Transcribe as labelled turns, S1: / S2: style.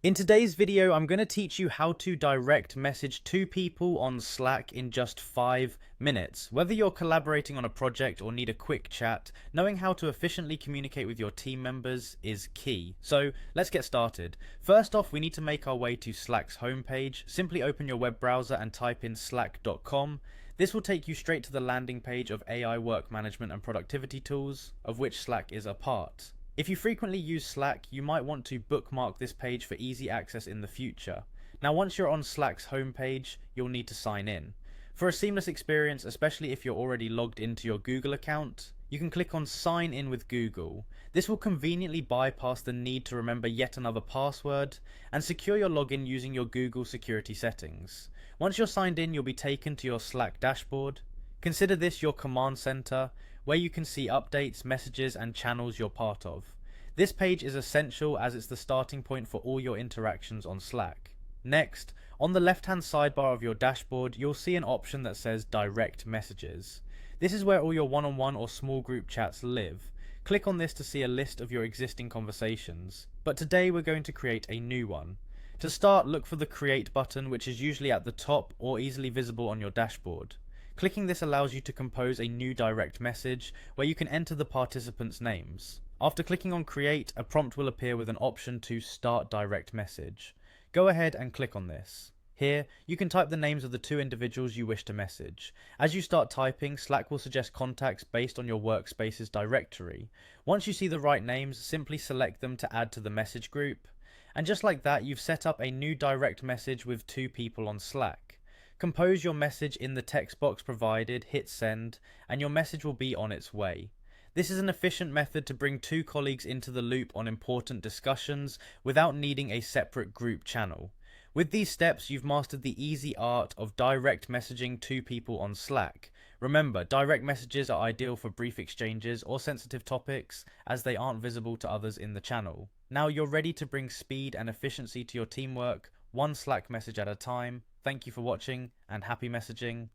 S1: In today's video, I'm going to teach you how to direct message two people on Slack in just 5 minutes. Whether you're collaborating on a project or need a quick chat, knowing how to efficiently communicate with your team members is key. So let's get started. First off, we need to make our way to Slack's homepage. Simply open your web browser and type in slack.com. This will take you straight to the landing page of AI work management and productivity tools, of which Slack is a part. If you frequently use Slack, you might want to bookmark this page for easy access in the future. Now, once you're on Slack's homepage, you'll need to sign in. For a seamless experience, especially if you're already logged into your Google account, you can click on Sign in with Google. This will conveniently bypass the need to remember yet another password and secure your login using your Google security settings. Once you're signed in, you'll be taken to your Slack dashboard. Consider this your command center, where you can see updates, messages, and channels you're part of. This page is essential as it's the starting point for all your interactions on Slack. Next, on the left-hand sidebar of your dashboard, you'll see an option that says Direct Messages. This is where all your one-on-one or small group chats live. Click on this to see a list of your existing conversations, but today we're going to create a new one. To start, look for the Create button, which is usually at the top or easily visible on your dashboard. Clicking this allows you to compose a new direct message where you can enter the participants' names. After clicking on Create, a prompt will appear with an option to Start Direct Message. Go ahead and click on this. Here, you can type the names of the two individuals you wish to message. As you start typing, Slack will suggest contacts based on your workspace's directory. Once you see the right names, simply select them to add to the message group. And just like that, you've set up a new direct message with two people on Slack. Compose your message in the text box provided, hit send, and your message will be on its way. This is an efficient method to bring two colleagues into the loop on important discussions without needing a separate group channel. With these steps, you've mastered the easy art of direct messaging two people on Slack. Remember, direct messages are ideal for brief exchanges or sensitive topics, as they aren't visible to others in the channel. Now you're ready to bring speed and efficiency to your teamwork, one Slack message at a time. Thank you for watching, and happy messaging.